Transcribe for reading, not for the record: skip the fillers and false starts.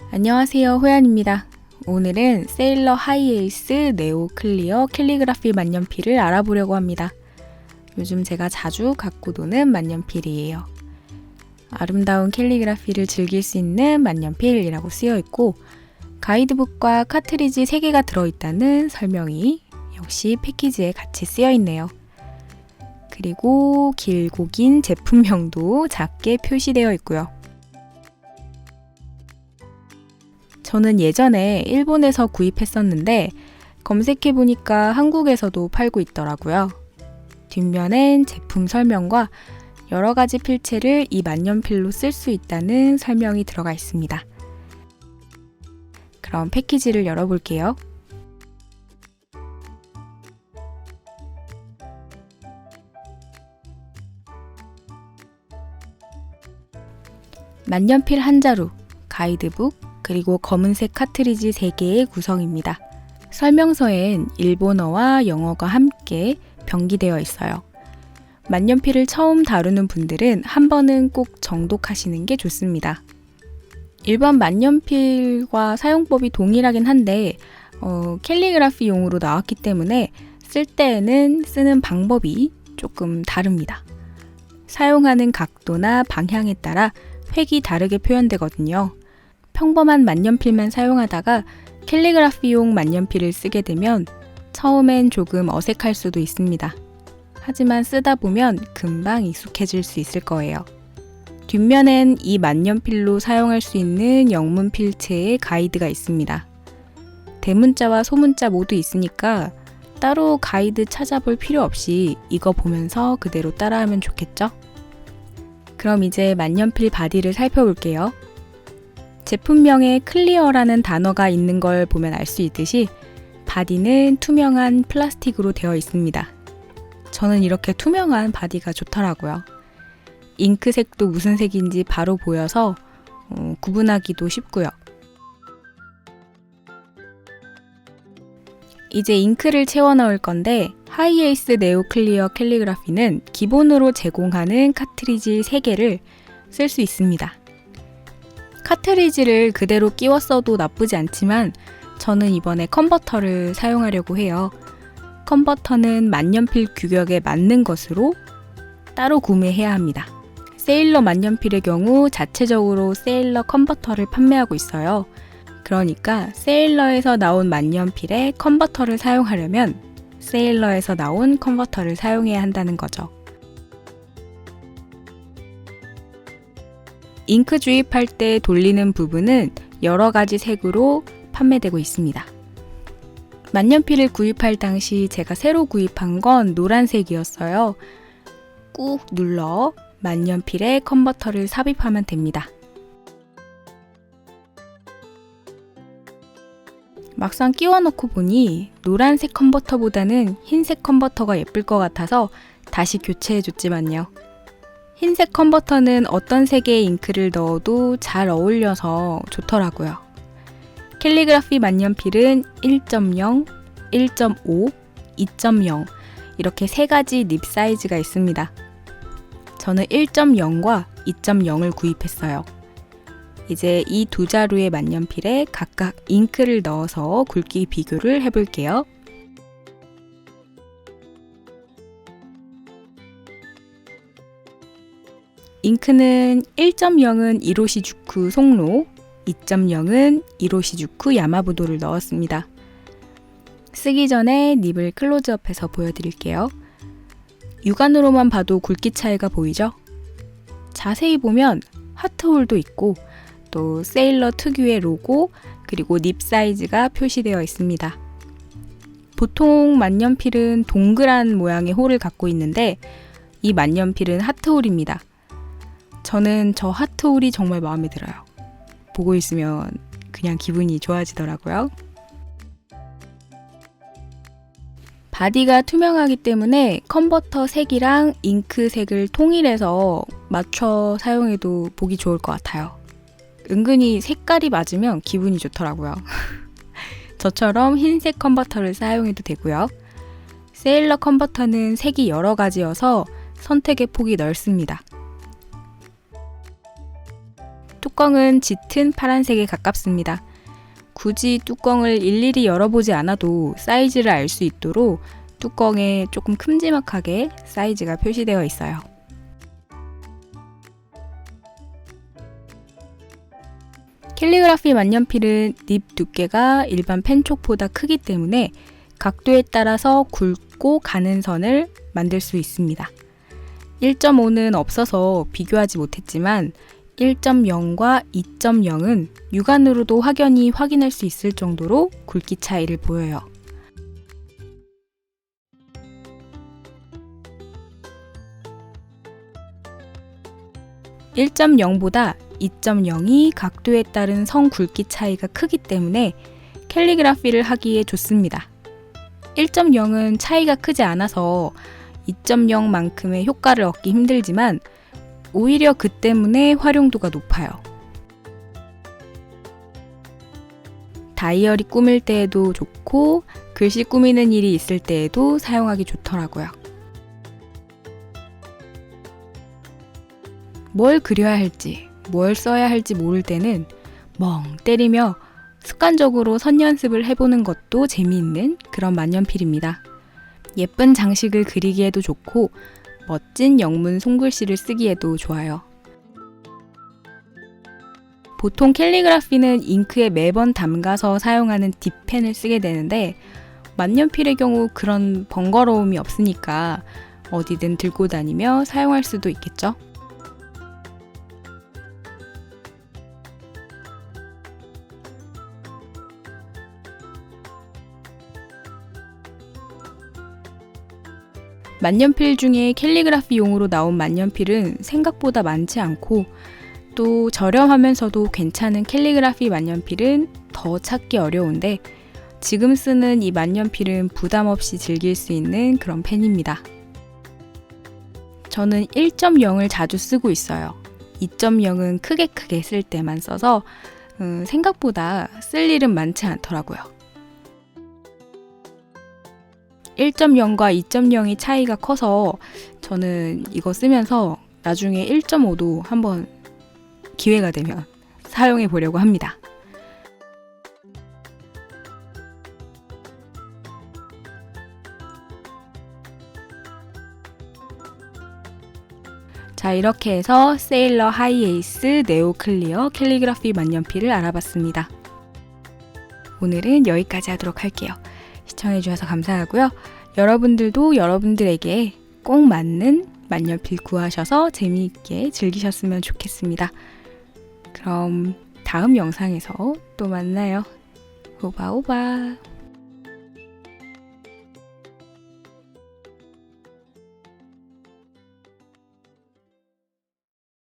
안녕하세요, 호연입니다. 오늘은 세일러 하이에이스 네오 클리어 캘리그라피 만년필을 알아보려고 합니다. 요즘 제가 자주 갖고 노는 만년필이에요. 아름다운 캘리그라피를 즐길 수 있는 만년필이라고 쓰여 있고 가이드북과 카트리지 3개가 들어있다는 설명이 역시 패키지에 같이 쓰여 있네요. 그리고 길고 긴 제품명도 작게 표시되어 있고요. 저는 예전에 일본에서 구입했었는데 검색해보니까 한국에서도 팔고 있더라고요. 뒷면엔 제품 설명과 여러 가지 필체를 이 만년필로 쓸 수 있다는 설명이 들어가 있습니다. 그럼 패키지를 열어볼게요. 만년필 한 자루, 가이드북, 그리고 검은색 카트리지 3개의 구성입니다. 설명서엔 일본어와 영어가 함께 병기되어 있어요. 만년필을 처음 다루는 분들은 한 번은 꼭 정독하시는 게 좋습니다. 일반 만년필과 사용법이 동일하긴 한데 캘리그라피용으로 나왔기 때문에 쓸 때에는 쓰는 방법이 조금 다릅니다. 사용하는 각도나 방향에 따라 획이 다르게 표현되거든요. 평범한 만년필만 사용하다가 캘리그라피용 만년필을 쓰게 되면 처음엔 조금 어색할 수도 있습니다. 하지만 쓰다 보면 금방 익숙해질 수 있을 거예요. 뒷면엔 이 만년필로 사용할 수 있는 영문 필체의 가이드가 있습니다. 대문자와 소문자 모두 있으니까 따로 가이드 찾아볼 필요 없이 이거 보면서 그대로 따라하면 좋겠죠? 그럼 이제 만년필 바디를 살펴볼게요. 제품명에 클리어라는 단어가 있는 걸 보면 알 수 있듯이 바디는 투명한 플라스틱으로 되어 있습니다. 저는 이렇게 투명한 바디가 좋더라고요. 잉크색도 무슨 색인지 바로 보여서 구분하기도 쉽고요. 이제 잉크를 채워 넣을 건데 하이에이스 네오 클리어 캘리그라피는 기본으로 제공하는 카트리지 3개를 쓸 수 있습니다. 카트리지를 그대로 끼워 써도 나쁘지 않지만 저는 이번에 컨버터를 사용하려고 해요. 컨버터는 만년필 규격에 맞는 것으로 따로 구매해야 합니다. 세일러 만년필의 경우 자체적으로 세일러 컨버터를 판매하고 있어요. 그러니까 세일러에서 나온 만년필에 컨버터를 사용하려면 세일러에서 나온 컨버터를 사용해야 한다는 거죠. 잉크 주입할 때 돌리는 부분은 여러 가지 색으로 판매되고 있습니다. 만년필을 구입할 당시 제가 새로 구입한 건 노란색이었어요. 꾹 눌러 만년필에 컨버터를 삽입하면 됩니다. 막상 끼워 넣고 보니 노란색 컨버터보다는 흰색 컨버터가 예쁠 것 같아서 다시 교체해 줬지만요. 흰색 컨버터는 어떤 색의 잉크를 넣어도 잘 어울려서 좋더라고요. 캘리그라피 만년필은 1.0, 1.5, 2.0 이렇게 3가지 닙 사이즈가 있습니다. 저는 1.0과 2.0을 구입했어요. 이제 이 두 자루의 만년필에 각각 잉크를 넣어서 굵기 비교를 해볼게요. 잉크는 1.0은 이로시주쿠 송로, 2.0은 이로시주쿠 야마부도를 넣었습니다. 쓰기 전에 닙을 클로즈업해서 보여드릴게요. 육안으로만 봐도 굵기 차이가 보이죠? 자세히 보면 하트홀도 있고 또 세일러 특유의 로고 그리고 닙 사이즈가 표시되어 있습니다. 보통 만년필은 동그란 모양의 홀을 갖고 있는데 이 만년필은 하트홀입니다. 저는 저 하트홀이 정말 마음에 들어요. 보고 있으면 그냥 기분이 좋아지더라고요. 바디가 투명하기 때문에 컨버터 색이랑 잉크색을 통일해서 맞춰 사용해도 보기 좋을 것 같아요. 은근히 색깔이 맞으면 기분이 좋더라고요. 저처럼 흰색 컨버터를 사용해도 되고요. 세일러 컨버터는 색이 여러 가지여서 선택의 폭이 넓습니다. 뚜껑은 짙은 파란색에 가깝습니다. 굳이 뚜껑을 일일이 열어보지 않아도 사이즈를 알 수 있도록 뚜껑에 조금 큼지막하게 사이즈가 표시되어 있어요. 캘리그라피 만년필은 닙 두께가 일반 펜촉보다 크기 때문에 각도에 따라서 굵고 가는 선을 만들 수 있습니다. 1.5는 없어서 비교하지 못했지만 1.0과 2.0은 육안으로도 확연히 확인할 수 있을 정도로 굵기 차이를 보여요. 1.0보다 2.0이 각도에 따른 선 굵기 차이가 크기 때문에 캘리그라피를 하기에 좋습니다. 1.0은 차이가 크지 않아서 2.0만큼의 효과를 얻기 힘들지만 오히려 그 때문에 활용도가 높아요. 다이어리 꾸밀 때에도 좋고 글씨 꾸미는 일이 있을 때에도 사용하기 좋더라고요. 뭘 그려야 할지, 뭘 써야 할지 모를 때는 멍 때리며 습관적으로 선 연습을 해보는 것도 재미있는 그런 만년필입니다. 예쁜 장식을 그리기에도 좋고 멋진 영문 손글씨를 쓰기에도 좋아요. 보통 캘리그라피는 잉크에 매번 담가서 사용하는 딥펜을 쓰게 되는데 만년필의 경우 그런 번거로움이 없으니까 어디든 들고 다니며 사용할 수도 있겠죠? 만년필 중에 캘리그라피용으로 나온 만년필은 생각보다 많지 않고 또 저렴하면서도 괜찮은 캘리그라피 만년필은 더 찾기 어려운데 지금 쓰는 이 만년필은 부담 없이 즐길 수 있는 그런 펜입니다. 저는 1.0을 자주 쓰고 있어요. 2.0은 크게 쓸 때만 써서 생각보다 쓸 일은 많지 않더라고요. 1.0과 2.0의 차이가 커서 저는 이거 쓰면서 나중에 1.5도 한번 기회가 되면 사용해 보려고 합니다. 자, 이렇게 해서 세일러 하이에이스 네오 클리어 캘리그라피 만년필을 알아봤습니다. 오늘은 여기까지 하도록 할게요. 시청해주셔서 감사하고요. 여러분들도 여러분들에게 꼭 맞는 만년필 구하셔서 재미있게 즐기셨으면 좋겠습니다. 그럼 다음 영상에서 또 만나요. 오바오바.